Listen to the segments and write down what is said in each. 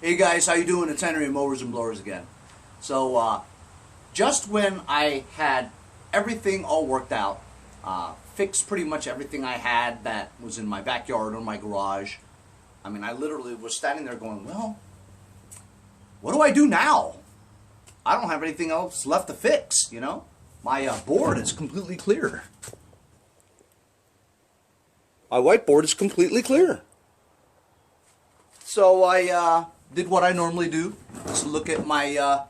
Hey guys, how you doing? It's Henry, Mowers and Blowers again. So, just when I had everything all worked out, fixed pretty much everything I had that was in my backyard or my garage, I mean, I literally was standing there going, well, what do I do now? I don't have anything else left to fix, you know? My board is completely clear. My whiteboard is completely clear. So I did what I normally do. Just look at my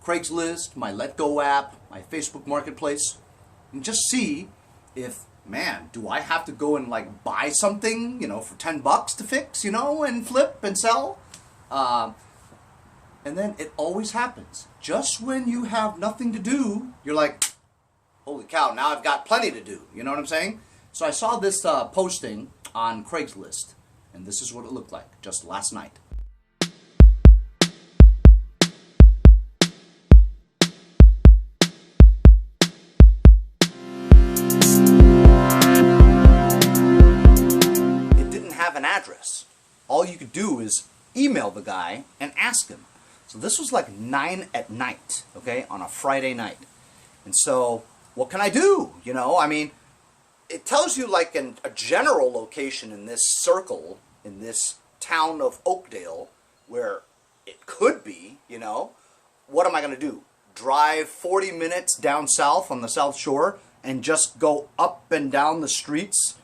Craigslist, my Let Go app, my Facebook Marketplace, and just see if, man, do I have to go and like buy something, you know, for 10 bucks to fix, you know, and flip and sell? And then it always happens. Just when you have nothing to do, you're like, holy cow, now I've got plenty to do. You know what I'm saying? So I saw this posting on Craigslist, and this is what it looked like just last night. It didn't have an address. All you could do is email the guy and ask him. So this was like 9 at night, okay, on a Friday night. And so, what can I do? You know, I mean, it tells you like a general location in this circle, in this town of Oakdale, where it could be, you know. What am I going to do? Drive 40 minutes down south on the South Shore and just go up and down the streets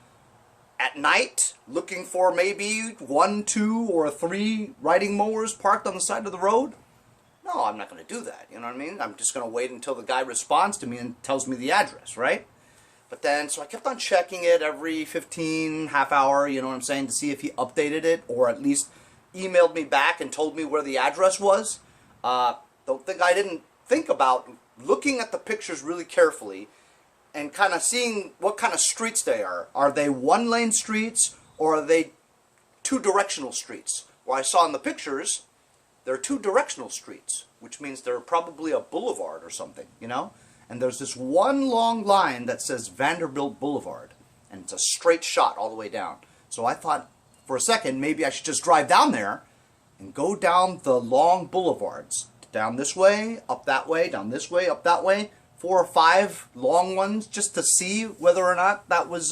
at night looking for maybe 1, 2, or 3 riding mowers parked on the side of the road? No, I'm not going to do that, you know what I mean? I'm just going to wait until the guy responds to me and tells me the address, right? But then, so I kept on checking it every 15, half hour, you know what I'm saying, to see if he updated it or at least emailed me back and told me where the address was. I didn't think about looking at the pictures really carefully and kind of seeing what kind of streets they are. Are they one-lane streets or are they two-directional streets? Well, I saw in the pictures, they're two-directional streets, which means they're probably a boulevard or something, you know? And there's this one long line that says Vanderbilt Boulevard, and it's a straight shot all the way down. So I thought, for a second, maybe I should just drive down there and go down the long boulevards. Down this way, up that way, down this way, up that way. 4 or 5 long ones just to see whether or not that was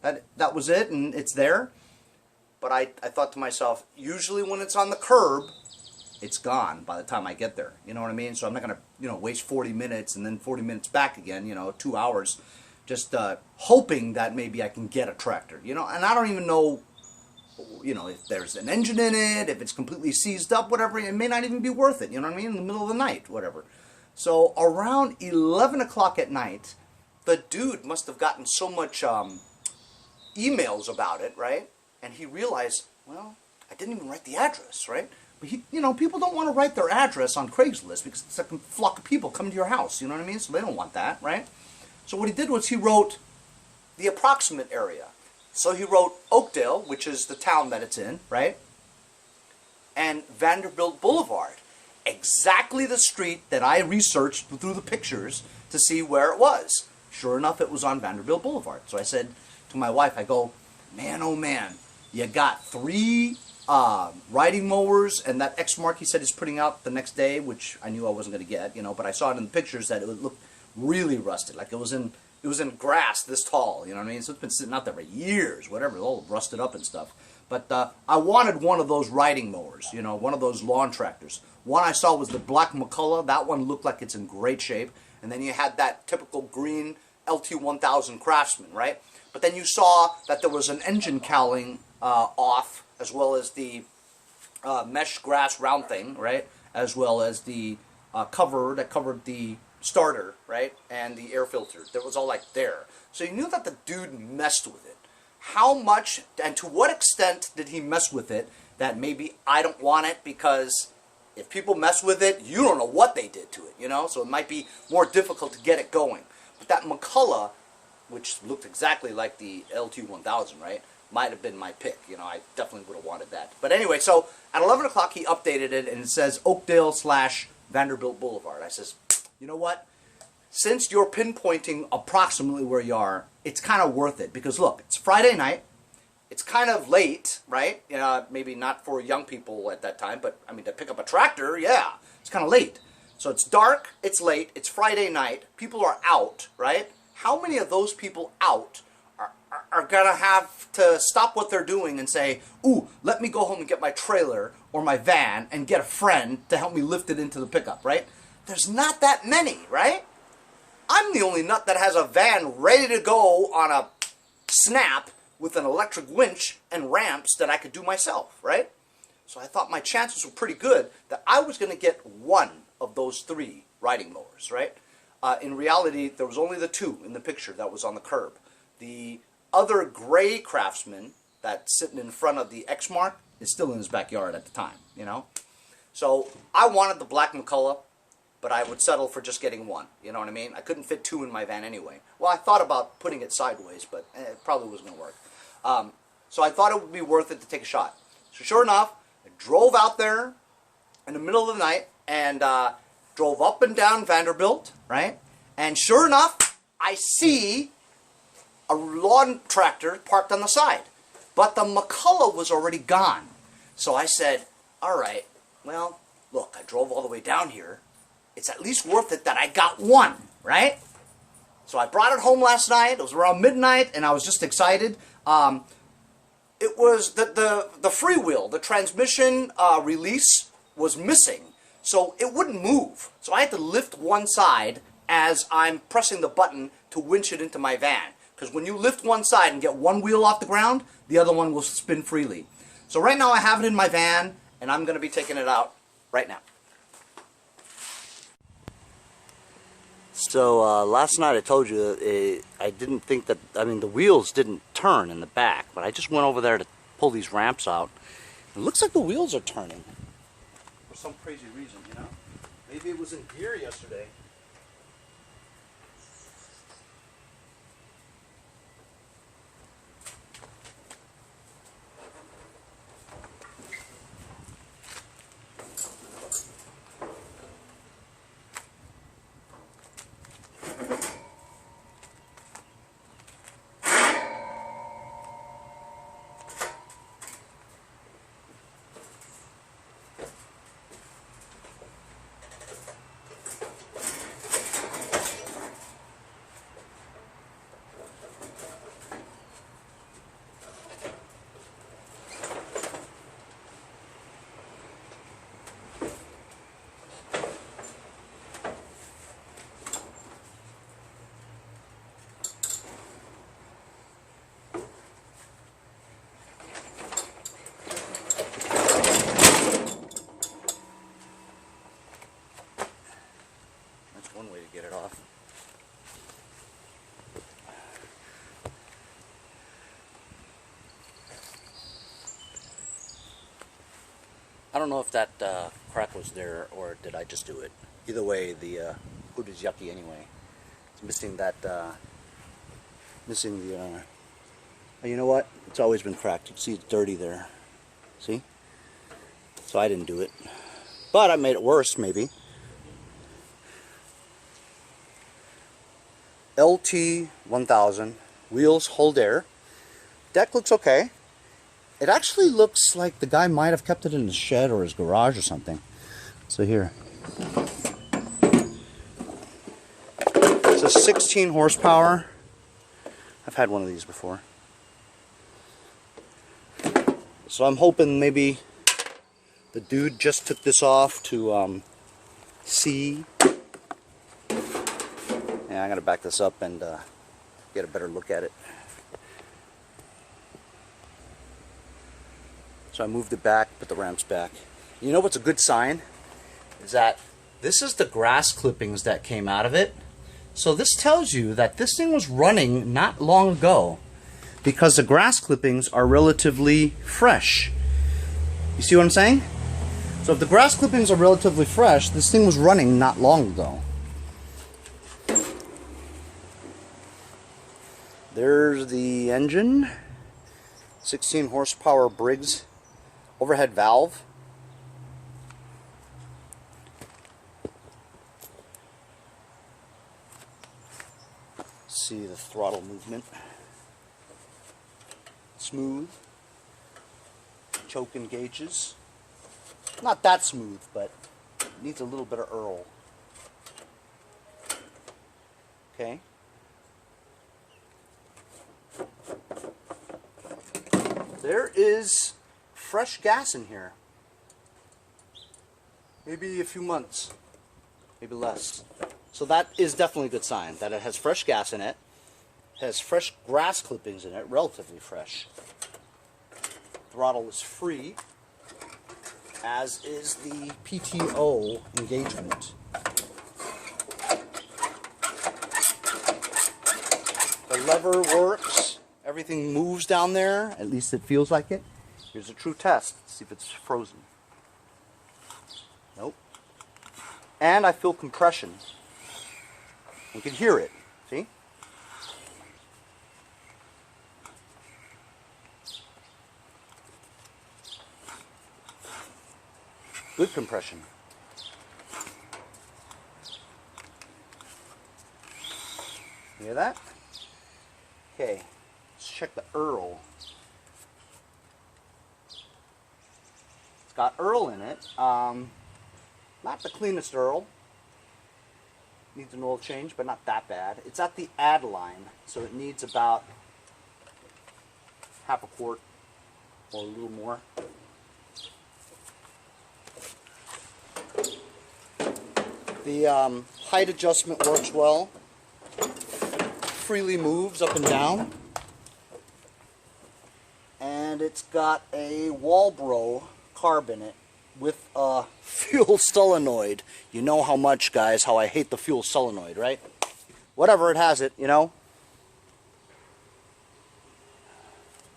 it and it's there. But I thought to myself, usually when it's on the curb, it's gone by the time I get there. You know what I mean? So I'm not going to, you know, waste 40 minutes and then 40 minutes back again, you know, 2 hours, just hoping that maybe I can get a tractor, you know. And I don't even know, you know, if there's an engine in it, if it's completely seized up, whatever. It may not even be worth it, you know what I mean, in the middle of the night, whatever. So around 11 o'clock at night, the dude must have gotten so much emails about it, right? And he realized, well, I didn't even write the address, right? But he, you know, people don't want to write their address on Craigslist because it's like a flock of people coming to your house, you know what I mean? So they don't want that, right? So what he did was he wrote the approximate area. So he wrote Oakdale, which is the town that it's in, right? And Vanderbilt Boulevard. Exactly the street that I researched through the pictures to see where it was. Sure enough, it was on Vanderbilt Boulevard. So I said to my wife, I go, man, oh man, you got 3 riding mowers, and that X-Mark he said he's putting out the next day, which I knew I wasn't going to get, you know, but I saw it in the pictures that it looked really rusted, like it was in grass this tall, you know what I mean? So it's been sitting out there for years, whatever, all rusted up and stuff. But I wanted one of those riding mowers, you know, one of those lawn tractors. One I saw was the black McCullough. That one looked like it's in great shape. And then you had that typical green LT1000 Craftsman, right? But then you saw that there was an engine cowling off, as well as the mesh grass round thing, right? As well as the cover that covered the starter, right? And the air filter. That was all like there. So you knew that the dude messed with it. How much and to what extent did he mess with it that maybe I don't want it, because if people mess with it, you don't know what they did to it, you know? So it might be more difficult to get it going. But that McCullough, which looked exactly like the LT1000, right, might have been my pick. You know, I definitely would have wanted that. But anyway, so at 11 o'clock he updated it, and it says Oakdale / Vanderbilt Boulevard. I says, you know what? Since you're pinpointing approximately where you are, it's kind of worth it. Because look, it's Friday night. it's kind of late, right? Maybe not for young people at that time, but I mean, to pick up a tractor, yeah, it's kind of late. So it's dark, it's late, it's Friday night, people are out, right? How many of those people out are gonna have to stop what they're doing and say, ooh, let me go home and get my trailer or my van and get a friend to help me lift it into the pickup, right? There's not that many, right? I'm the only nut that has a van ready to go on a snap with an electric winch and ramps that I could do myself, right? So I thought my chances were pretty good that I was going to get one of those 3 riding mowers, right? In reality, there was only the 2 in the picture that was on the curb. The other gray Craftsman that's sitting in front of the X mark is still in his backyard at the time, you know? So I wanted the black McCullough, but I would settle for just getting 1, you know what I mean? I couldn't fit 2 in my van anyway. Well, I thought about putting it sideways, but it probably wasn't going to work. So I thought it would be worth it to take a shot. So sure enough, I drove out there in the middle of the night and drove up and down Vanderbilt, right? And sure enough, I see a lawn tractor parked on the side. But the McCullough was already gone. So I said, all right, well, look, I drove all the way down here. It's at least worth it that I got 1, right? So I brought it home last night. It was around midnight, and I was just excited. It was the freewheel, the transmission release was missing, so it wouldn't move. So I had to lift one side as I'm pressing the button to winch it into my van. Because when you lift one side and get one wheel off the ground, the other one will spin freely. So right now I have it in my van, and I'm going to be taking it out right now. So last night I told you I didn't think that, I mean, the wheels didn't turn in the back, but I just went over there to pull these ramps out. It looks like the wheels are turning for some crazy reason, you know? Maybe it was in gear yesterday. One way to get it off. I don't know if that crack was there or did I just do it. Either way, the hood is yucky anyway. It's missing that, you know what? It's always been cracked. You can see it's dirty there. See? So I didn't do it. But I made it worse, maybe. LT1000, wheels hold air. Deck looks okay. It actually looks like the guy might have kept it in his shed or his garage or something. So here. It's a 16 horsepower. I've had one of these before. So I'm hoping maybe the dude just took this off to see. Yeah, I'm going to back this up and get a better look at it. So I moved it back, put the ramps back. You know what's a good sign? Is that this is the grass clippings that came out of it. So this tells you that this thing was running not long ago because the grass clippings are relatively fresh. You see what I'm saying? So if the grass clippings are relatively fresh, this thing was running not long ago. There's the engine, 16 horsepower Briggs overhead valve. See the throttle movement. It's smooth. Choke engages. Not that smooth, but it needs a little bit of Earl. Okay. There is fresh gas in here. Maybe a few months, maybe less. So that is definitely a good sign that it has fresh gas in it. It has fresh grass clippings in it, relatively fresh. Throttle is free, as is the PTO engagement. The lever works. Everything moves down there. At least it feels like it. Here's a true test. Let's see if it's frozen. Nope. And I feel compression. You can hear it. See? Good compression. You hear that? Okay, let's check the Earl. It's got Earl in it. Not the cleanest Earl. Needs an oil change, but not that bad. It's at the add line, so it needs about half a quart or a little more. The height adjustment works well. Freely moves up and down. And it's got a Walbro carb in it with a fuel solenoid. You know how much, guys, how I hate the fuel solenoid, right? Whatever, it has it, you know.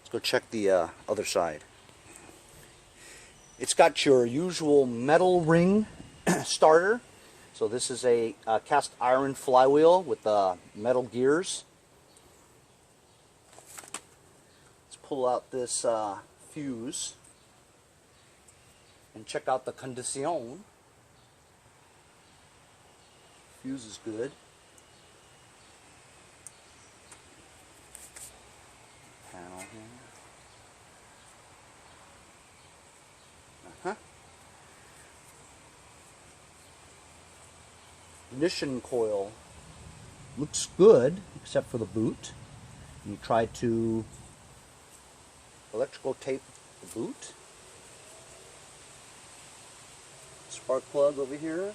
Let's go check the other side. It's got your usual metal ring starter. So this is a cast iron flywheel with metal gears. Let's pull out this fuse and check out the condition. Fuse is good. Panel here. Ignition coil looks good, except for the boot. You try to electrical tape the boot. Spark plug over here.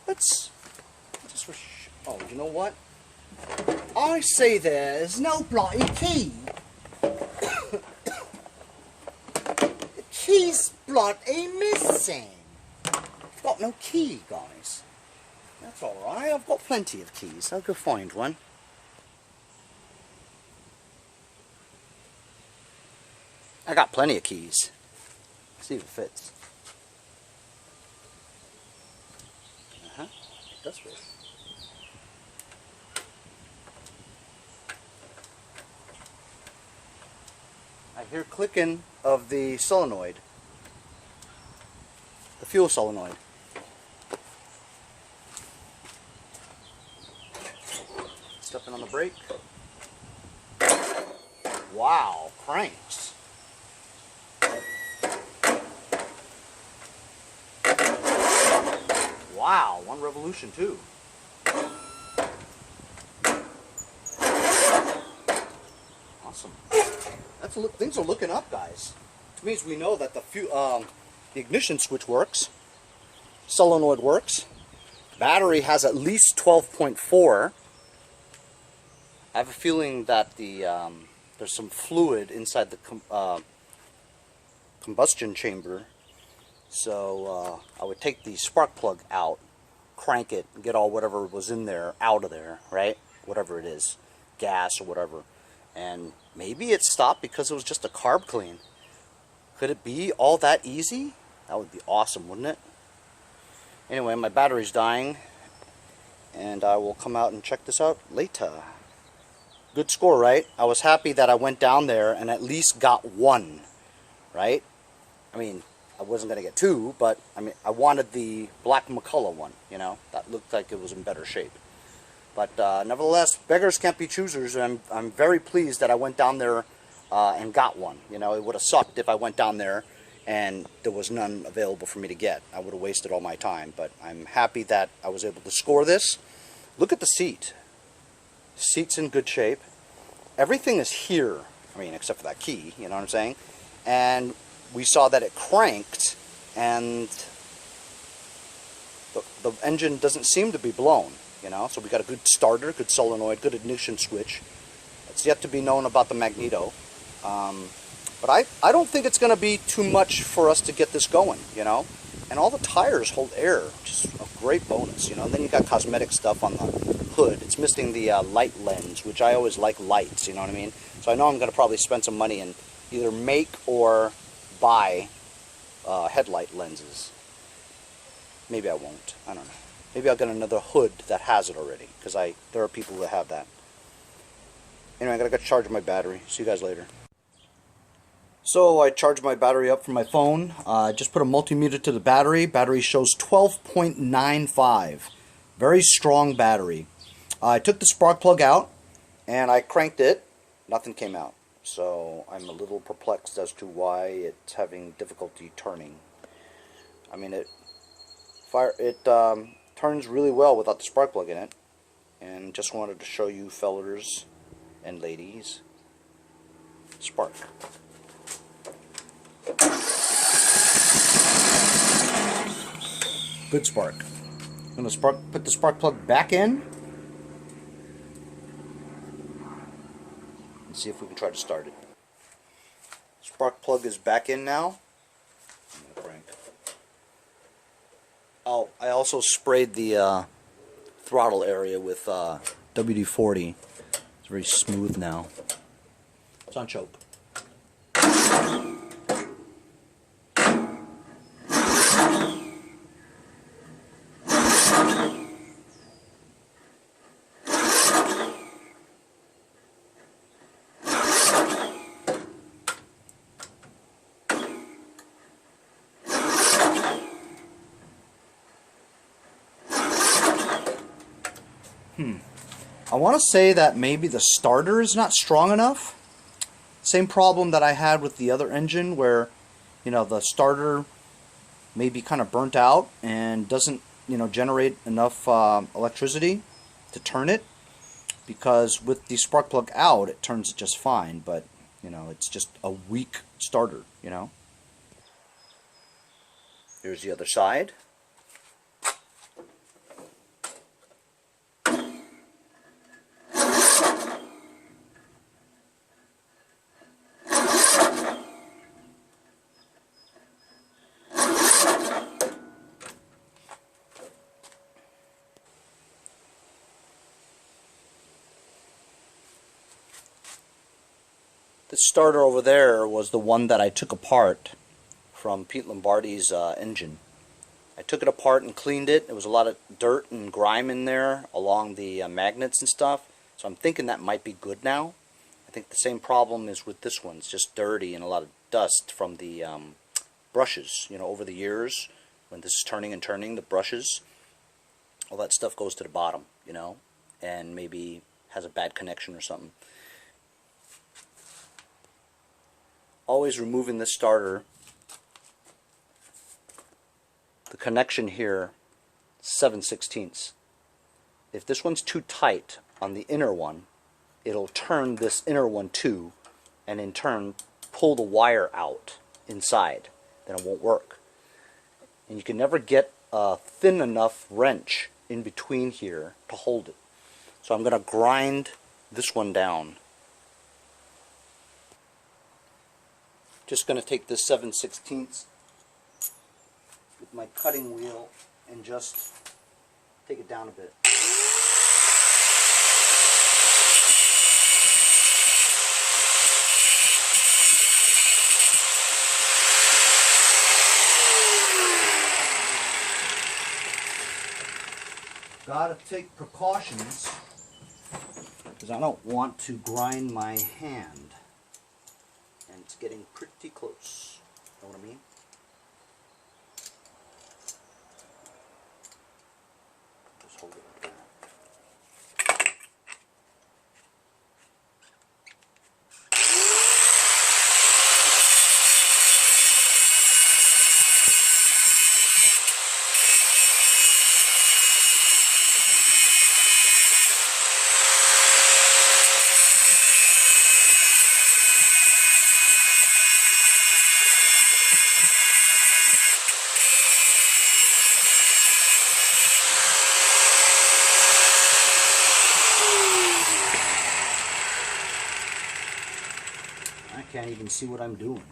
Let's just, oh, you know what? I see there's no bloody key. The key's bloody missing. Got no key, guys. That's alright, I've got plenty of keys. I'll go find one. I got plenty of keys. See if it fits. It does fit. I hear clicking of the solenoid, the fuel solenoid. Stepping on the brake. Wow, cranks. Wow, one revolution too. Awesome. Things are looking up, guys. Which means we know that the ignition switch works, solenoid works, battery has at least 12.4. I have a feeling that there's some fluid inside the combustion chamber, so I would take the spark plug out, crank it, and get all whatever was in there out of there, right? Whatever it is, gas or whatever. And maybe it stopped because it was just a carb clean. Could it be all that easy? That would be awesome, wouldn't it? Anyway, my battery's dying, and I will come out and check this out later. Good score, right? I was happy that I went down there and at least got one, right? I mean, I wasn't going to get two, but I mean, I wanted the black McCullough one, you know, that looked like it was in better shape. But nevertheless, beggars can't be choosers, and I'm very pleased that I went down there and got one. You know, it would have sucked if I went down there and there was none available for me to get. I would have wasted all my time, but I'm happy that I was able to score this. Look at the seat. Seat's in good shape. Everything is here, I mean, except for that key, you know what I'm saying? And we saw that it cranked, and the engine doesn't seem to be blown, you know? So we got a good starter, good solenoid, good ignition switch. It's yet to be known about the magneto. But I don't think it's going to be too much for us to get this going, you know? And all the tires hold air, which is a great bonus, you know? And then you got cosmetic stuff on the hood. It's missing the light lens, which I always like lights, you know what I mean? So I know I'm going to probably spend some money and either make or buy headlight lenses. Maybe I won't. I don't know. Maybe I'll get another hood that has it already, because there are people that have that. Anyway, I gotta go charge my battery. See you guys later. So I charged my battery up from my phone. I just put a multimeter to the battery. Battery shows 12.95. Very strong battery. I took the spark plug out and I cranked it. Nothing came out. So I'm a little perplexed as to why it's having difficulty turning. I mean, it turns really well without the spark plug in it. And just wanted to show you fellers and ladies. Spark. Good spark. I'm going to put the spark plug back in and see if we can try to start it. Spark plug is back in now. I'm going to crank. Oh, I also sprayed the throttle area with WD-40. It's very smooth now. It's on choke. I want to say that maybe the starter is not strong enough. Same problem that I had with the other engine where, you know, the starter may be kind of burnt out and doesn't, you know, generate enough electricity to turn it, because with the spark plug out it turns it just fine, but, you know, it's just a weak starter, you know. Here's the other side. The starter over there was the one that I took apart from Pete Lombardi's engine. I took it apart and cleaned it. There was a lot of dirt and grime in there along the magnets and stuff. So I'm thinking that might be good now. I think the same problem is with this one. It's just dirty and a lot of dust from the brushes. You know, over the years, when this is turning and turning, the brushes, all that stuff goes to the bottom, you know, and maybe has a bad connection or something. Always removing this starter. The connection here, 7/16. If this one's too tight on the inner one, it'll turn this inner one too, and in turn pull the wire out inside. Then it won't work. And you can never get a thin enough wrench in between here to hold it. So I'm going to grind this one down. Just going to take this 7/16 with my cutting wheel and just take it down a bit. Gotta take precautions because I don't want to grind my hand. And it's getting pretty close. Know what I mean? I can't even see what I'm doing.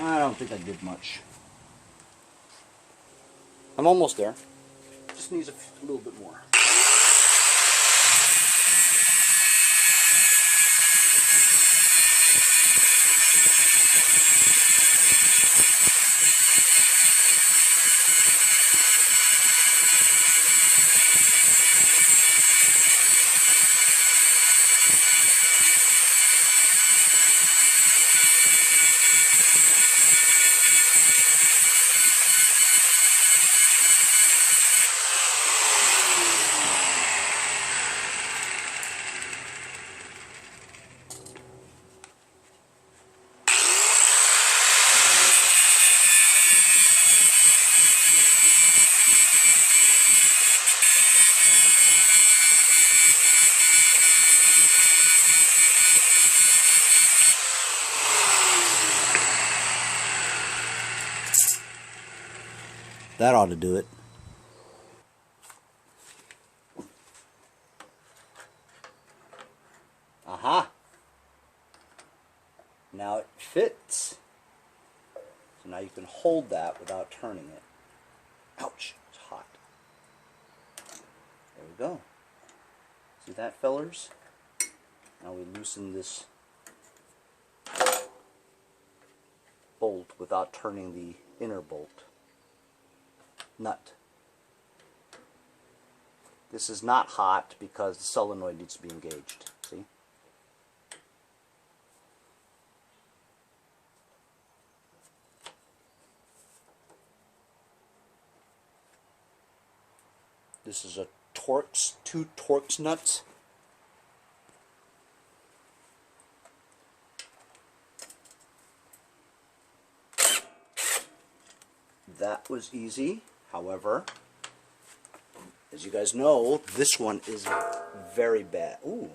I don't think I did much. I'm almost there. Just needs a little bit more. That ought to do it. Aha! Now it fits. So now you can hold that without turning it. Ouch, it's hot. There we go. See that, fellers? Now we loosen this bolt without turning the inner bolt nut. This is not hot because the solenoid needs to be engaged. See? This is a Torx, 2 Torx nuts. That was easy. However, as you guys know, this one is very bad. Ooh,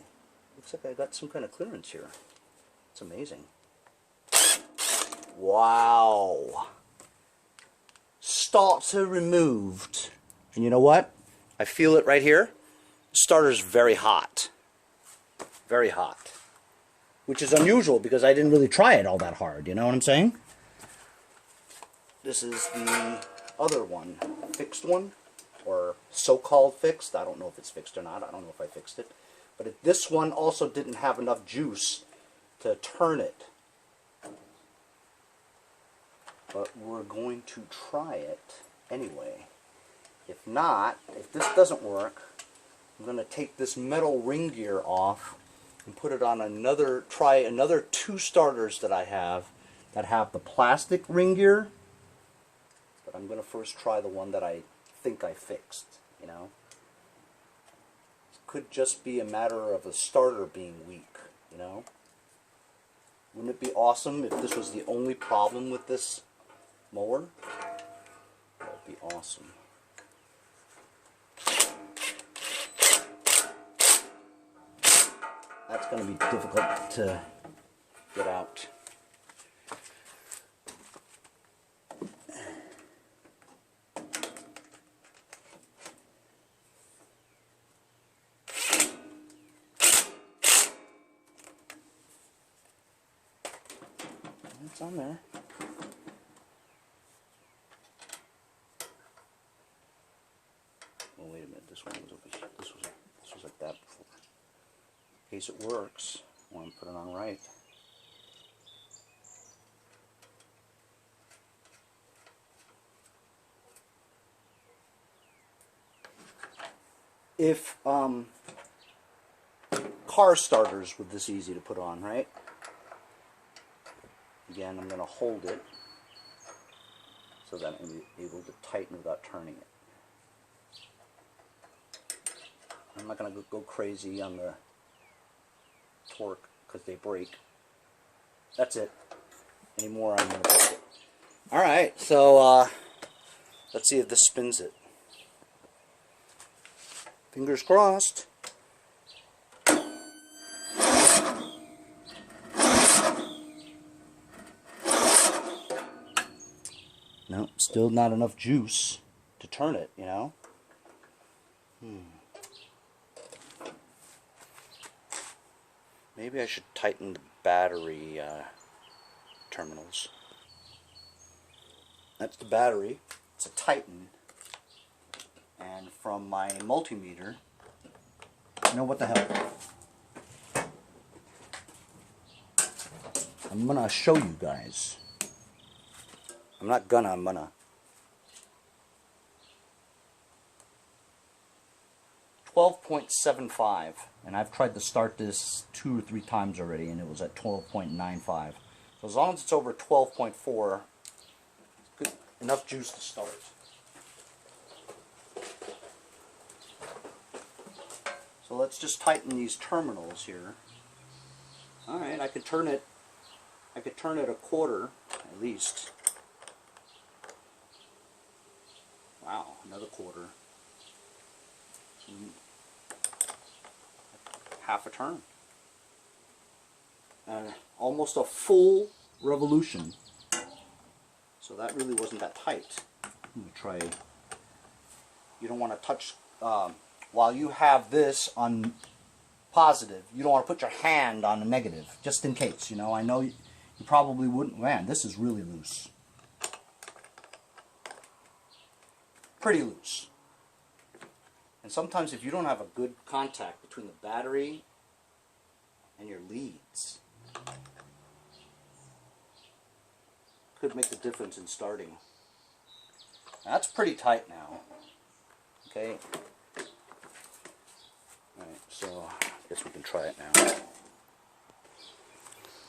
looks like I got some kind of clearance here. It's amazing. Wow. Starter removed. And you know what? I feel it right here. The starter's very hot. Very hot. Which is unusual because I didn't really try it all that hard. You know what I'm saying? This is the other one, fixed one, or so-called fixed. I don't know if it's fixed or not. I don't know if I fixed it. But this one also didn't have enough juice to turn it. But we're going to try it anyway. If not, if this doesn't work, I'm going to take this metal ring gear off and put it on try another 2 starters that I have that have the plastic ring gear. But I'm going to first try the one that I think I fixed, you know. It could just be a matter of the starter being weak, you know. Wouldn't it be awesome if this was the only problem with this mower? That would be awesome. That's going to be difficult to get out. It's on there. Oh, wait a minute. This one was over here. This was like that before. In case it works, I want to put it on right. If car starters were this easy to put on, right? Again, I'm going to hold it so that I'm able to tighten without turning it. I'm not going to go crazy on the torque because they break. That's it. Any more, I'm going to break it. Alright, so let's see if this spins it. Fingers crossed. No, still not enough juice to turn it, you know. Maybe I should tighten the battery terminals. That's the battery. It's a Titan. And from my multimeter, you know what the hell? I'm gonna show you guys. I'm gonna. 12.75, and I've tried to start this 2 or 3 times already, and it was at 12.95. So as long as it's over 12.4, good enough juice to start. So let's just tighten these terminals here. All right, I could turn it a quarter at least. Wow, another quarter. Half a turn. Almost a full revolution. So that really wasn't that tight. I'm going to try. You don't want to touch, while you have this on positive, you don't want to put your hand on a negative, just in case. You know, I know you probably wouldn't. Man, this is really loose. Pretty loose. And sometimes if you don't have a good contact between the battery and your leads, could make the difference in starting. That's pretty tight now. Okay. Alright, so I guess we can try it now.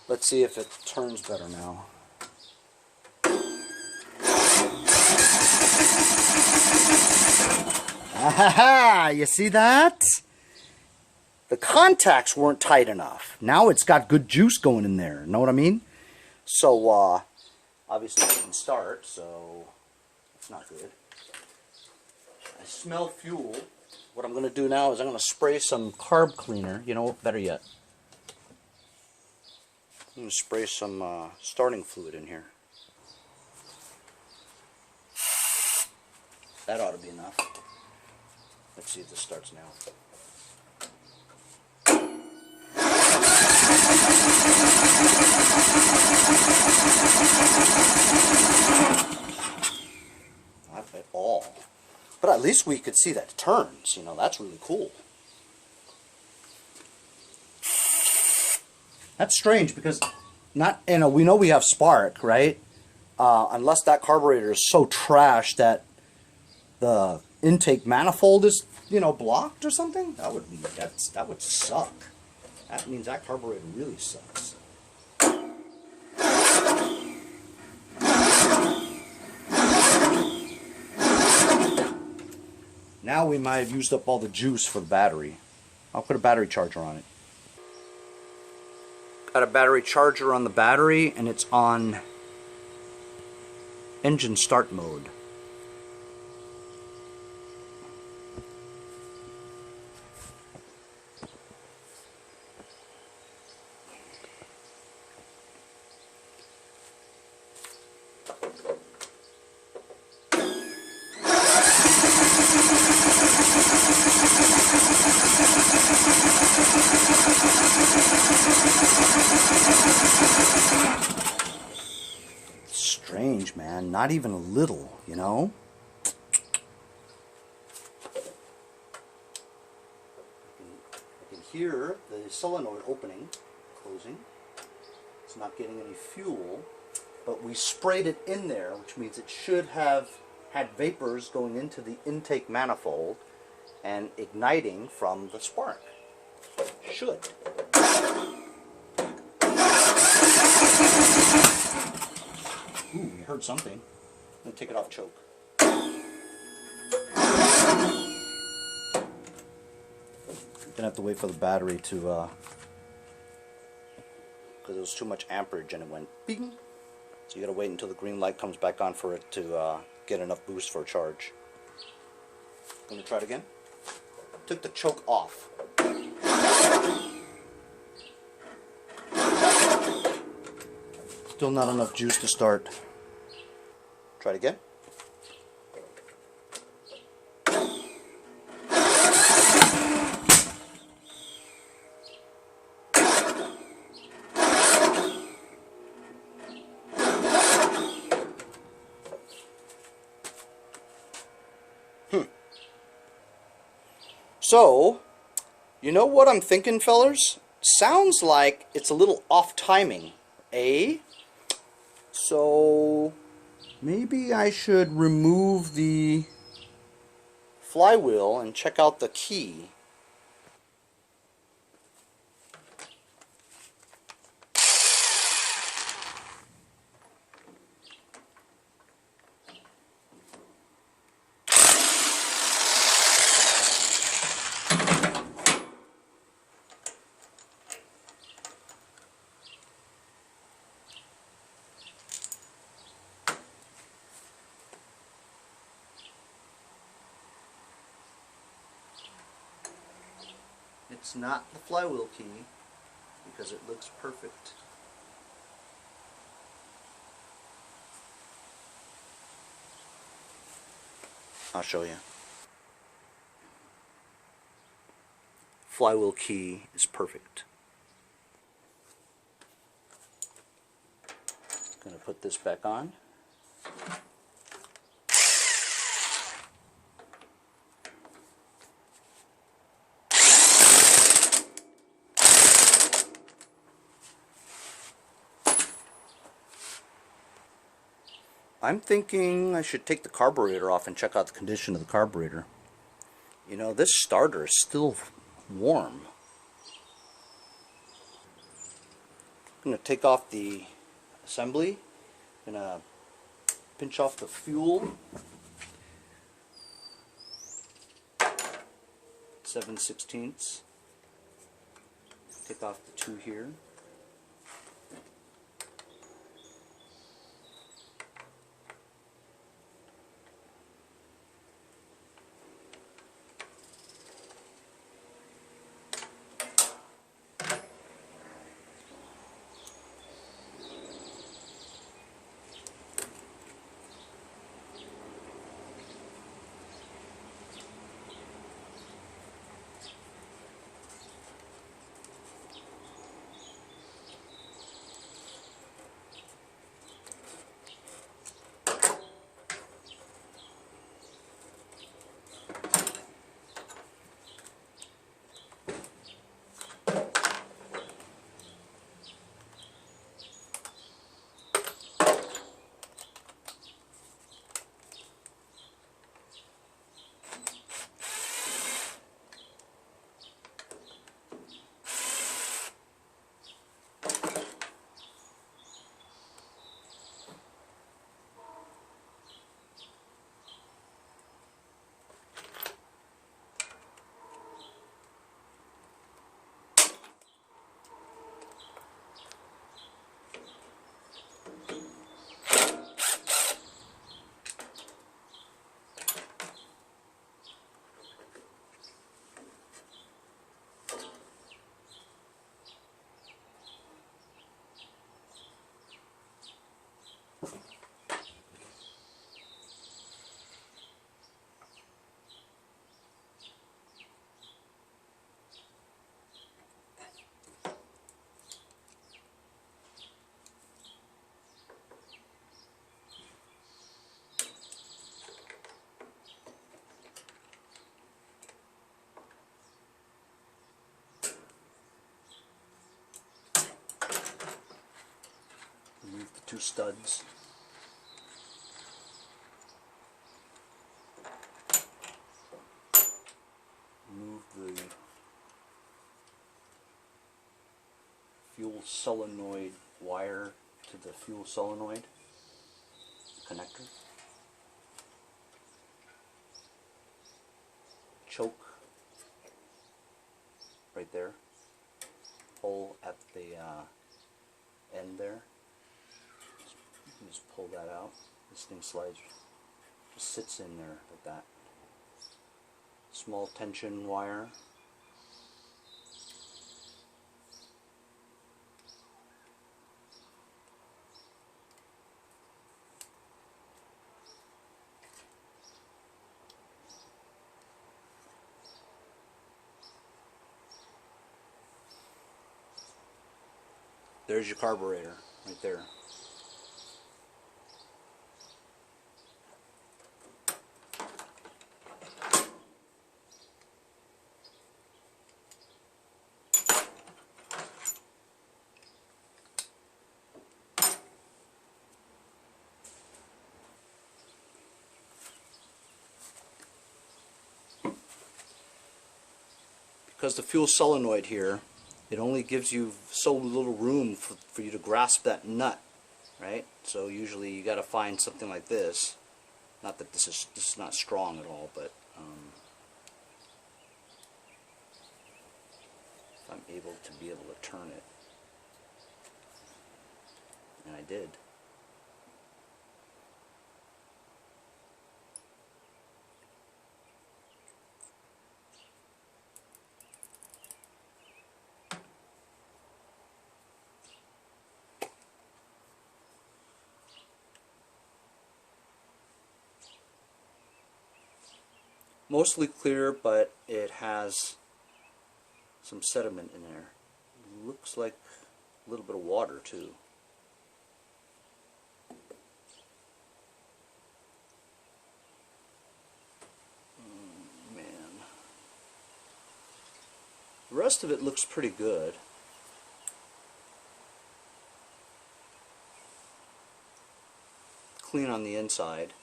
Let's see if it turns better now. Ah, you see that? The contacts weren't tight enough. Now it's got good juice going in there. Know what I mean? So, obviously it didn't start, so it's not good. I smell fuel. What I'm going to do now is I'm going to spray some carb cleaner. You know, better yet, I'm going to spray some starting fluid in here. That ought to be enough. Let's see if this starts now. Not at all. But at least we could see that it turns. You know, that's really cool. That's strange because we know we have spark, right? Unless that carburetor is so trash that the intake manifold is, you know, blocked or something. That would suck. That means that carburetor really sucks. Now we might have used up all the juice for the battery. I'll put a battery charger on it. Got a battery charger on the battery, and it's on engine start mode. Strange, man. Not even a little, you know? I can hear the solenoid opening, closing. It's not getting any fuel, but we sprayed it in there, which means it should have had vapors going into the intake manifold and igniting from the spark. Should. Ooh, we heard something. and take it off choke. Gonna have to wait for the battery to, because it was too much amperage and it went bing. So you gotta wait until the green light comes back on for it to get enough boost for a charge. Gonna try it again. Took the choke off. Still not enough juice to start. Try it again. So, you know what I'm thinking, fellers? Sounds like it's a little off timing, eh? So, maybe I should remove the flywheel and check out the key. It's not the flywheel key because it looks perfect. I'll show you. Flywheel key is perfect. Gonna put this back on. I'm thinking I should take the carburetor off and check out the condition of the carburetor. You know, this starter is still warm. I'm going to take off the assembly. I'm going to pinch off the fuel. 7/16. Take off the two here. Remove the two studs. Remove the fuel solenoid wire to the fuel solenoid connector. choke right there, hole at the end there. Just pull that out. This thing slides, just sits in there like that. Small tension wire. There's your carburetor right there. Because the fuel solenoid here, it only gives you so little room for you to grasp that nut, right? So usually you got to find something like this. Not that this is not strong at all, but if I'm able to turn it, and I did. Mostly clear, but it has some sediment in there. Looks like a little bit of water too. Man. The rest of it looks pretty good. Clean on the inside.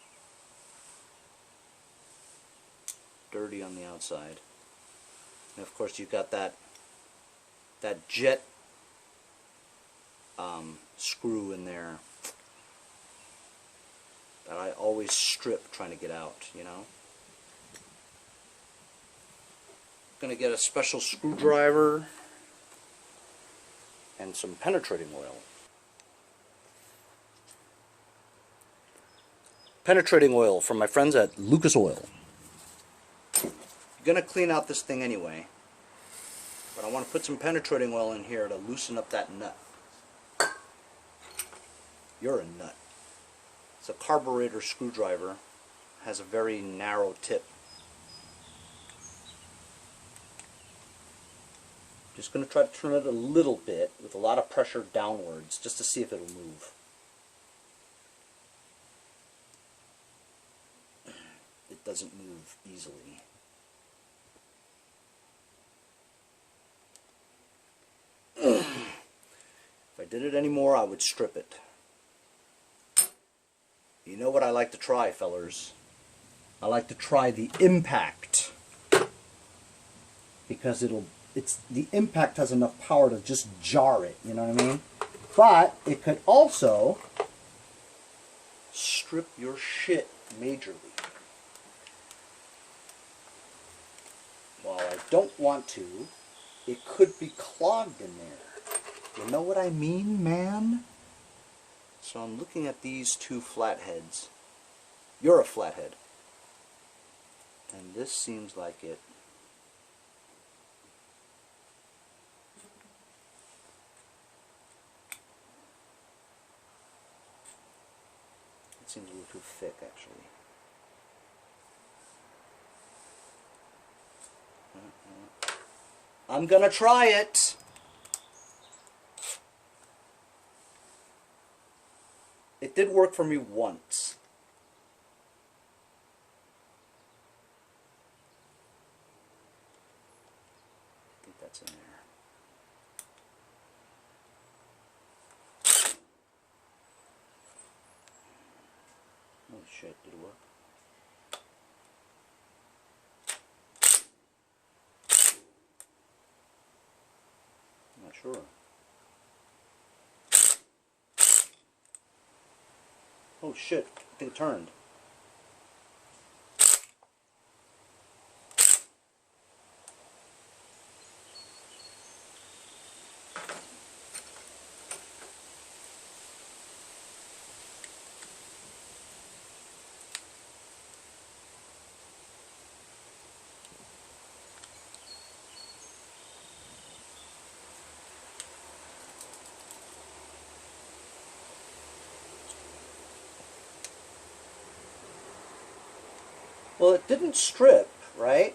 Dirty on the outside. And of course you've got that jet screw in there that I always strip trying to get out, you know. Gonna get a special screwdriver and some penetrating oil. Penetrating oil from my friends at Lucas Oil. Gonna clean out this thing anyway, but I want to put some penetrating oil in here to loosen up that nut. You're a nut. It's a carburetor screwdriver, has a very narrow tip. Just gonna try to turn it a little bit with a lot of pressure downwards just to see if it'll move. It doesn't move easily. If I did it anymore, I would strip it. You know what I like to try, fellers? I like to try the impact, because the impact has enough power to just jar it, you know what I mean? But it could also strip your shit majorly. While I don't want to, it could be clogged in there. You know what I mean, man? So I'm looking at these two flatheads. You're a flathead. And this seems like it. It seems a little too thick, actually. I'm gonna try it. It did work for me once. I think that's in there. Oh shit, did it work? Not sure. Oh shit, I think it turned. Well, it didn't strip, right?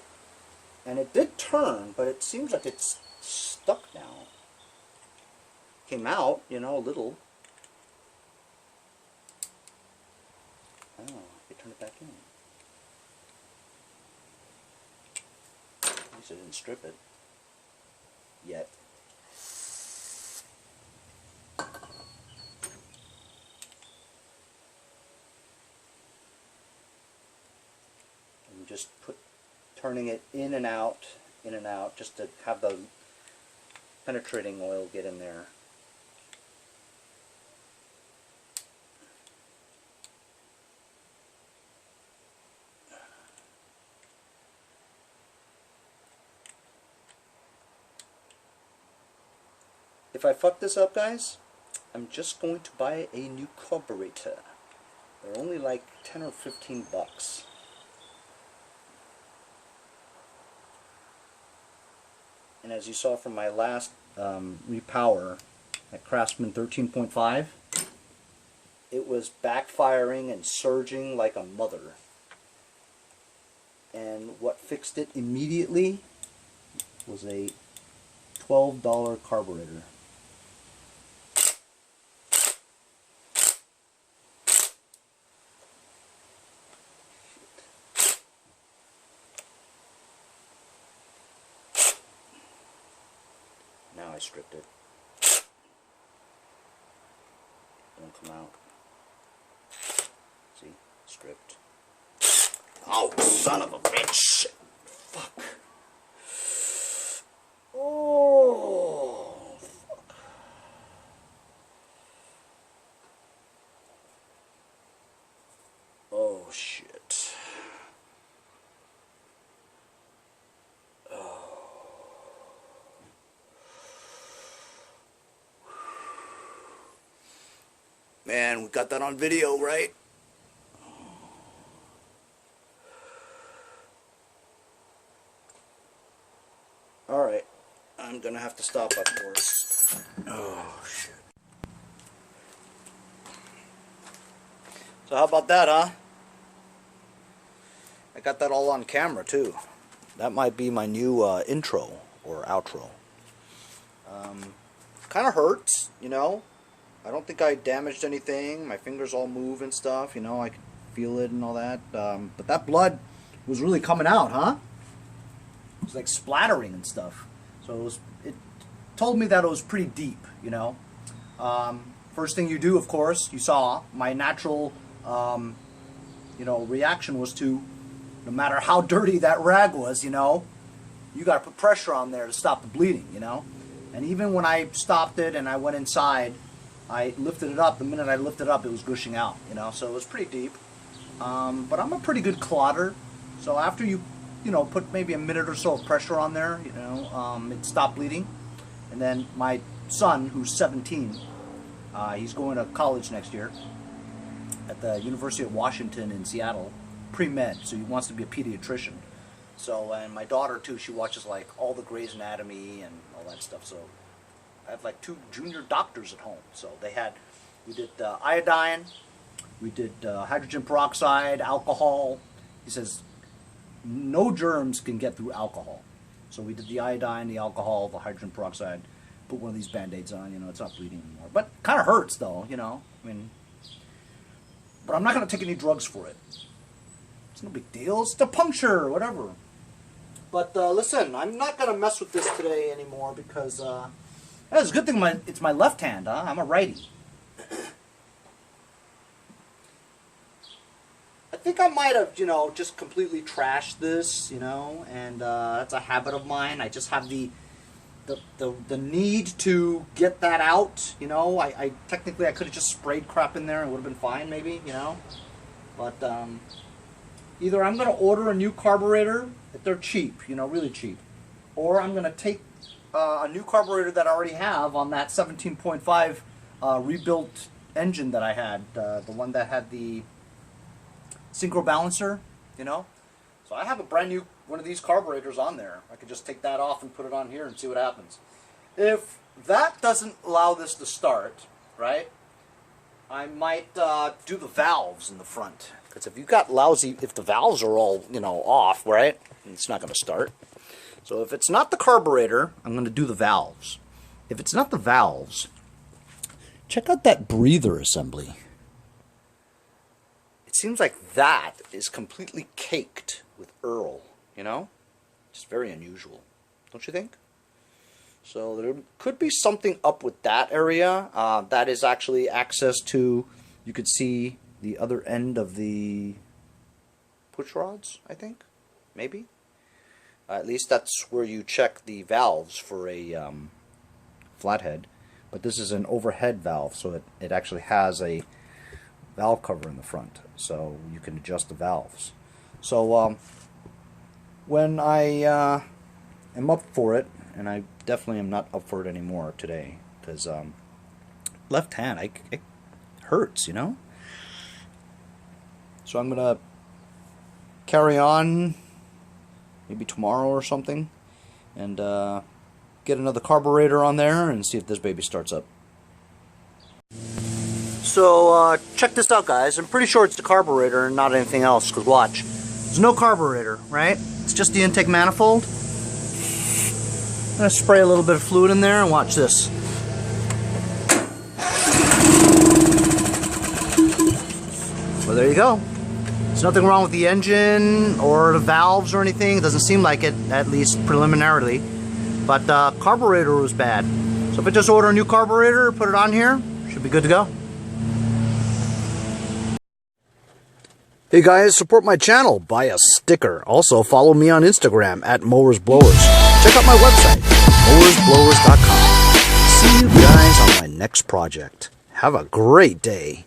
And it did turn, but it seems like it's stuck now. Came out, you know, a little. Oh, they turned it back in. At least I didn't strip it. Yet. And just turning it in and out, just to have the penetrating oil get in there. If I fuck this up, guys, I'm just going to buy a new carburetor. They're only like 10 or 15 bucks. And as you saw from my last repower at Craftsman 13.5, it was backfiring and surging like a mother. And what fixed it immediately was a $12 carburetor. Now I stripped it. Won't come out. See? Stripped. Oh, son of a bitch! Fuck. Oh, fuck. Oh, shit. Man, we got that on video, right? Alright, I'm gonna have to stop, of course. Oh, shit. So how about that, huh? I got that all on camera, too. That might be my new intro or outro. Kind of hurts, you know? I don't think I damaged anything. My fingers all move and stuff, you know, I could feel it and all that. But that blood was really coming out, huh? It was like splattering and stuff. So it told me that it was pretty deep, you know. First thing you do, of course, you saw, my natural, you know, reaction was to, no matter how dirty that rag was, you know, you got to put pressure on there to stop the bleeding, you know. And even when I stopped it and I went inside, I lifted it up. The minute I lifted it up, it was gushing out, you know, so it was pretty deep. But I'm a pretty good clotter, so after you know, put maybe a minute or so of pressure on there, you know, it stopped bleeding. And then my son, who's 17, he's going to college next year at the University of Washington in Seattle, pre-med, so he wants to be a pediatrician. So, and my daughter too, she watches like all the Grey's Anatomy and all that stuff, so I have like 2 junior doctors at home. So we did iodine, we did hydrogen peroxide, alcohol. He says no germs can get through alcohol. So we did the iodine, the alcohol, the hydrogen peroxide, put one of these Band-Aids on, you know, it's not bleeding anymore. But kind of hurts though, you know, I mean, but I'm not going to take any drugs for it. It's no big deal, it's a puncture, whatever. But listen, I'm not going to mess with this today anymore because it's a good thing it's my left hand, huh? I'm a righty. I think I might have, you know, just completely trashed this, you know, and that's a habit of mine. I just have the need to get that out, you know. I technically I could have just sprayed crap in there and it would have been fine, maybe, you know. But either I'm going to order a new carburetor if they're cheap, you know, really cheap, or I'm going to take a new carburetor that I already have on that 17.5 rebuilt engine that I had, the one that had the synchro balancer, you know. So I have a brand new one of these carburetors on there. I could just take that off and put it on here and see what happens. If that doesn't allow this to start, right, I might do the valves in the front. Because if you got lousy, if the valves are all, you know, off, right, it's not going to start. So if it's not the carburetor, I'm going to do the valves. If it's not the valves, check out that breather assembly. It seems like that is completely caked with Earl, you know? Just very unusual, don't you think? So there could be something up with that area. That is actually access to, you could see the other end of the push rods, I think, maybe. At least that's where you check the valves for a flathead. But this is an overhead valve, so it actually has a valve cover in the front, so you can adjust the valves. So when I am up for it, and I definitely am not up for it anymore today, because left hand, it hurts, you know? So I'm going to carry on maybe tomorrow or something, and get another carburetor on there and see if this baby starts up. So check this out, guys. I'm pretty sure it's the carburetor and not anything else, because watch. There's no carburetor, right? It's just the intake manifold. I'm going to spray a little bit of fluid in there and watch this. Well, there you go. There's nothing wrong with the engine or the valves or anything. It doesn't seem like it, at least preliminarily. But carburetor was bad. So if I just order a new carburetor, put it on here, should be good to go. Hey guys, support my channel. Buy a sticker. Also follow me on Instagram at Mowers Blowers. Check out my website, mowersblowers.com. See you guys on my next project. Have a great day.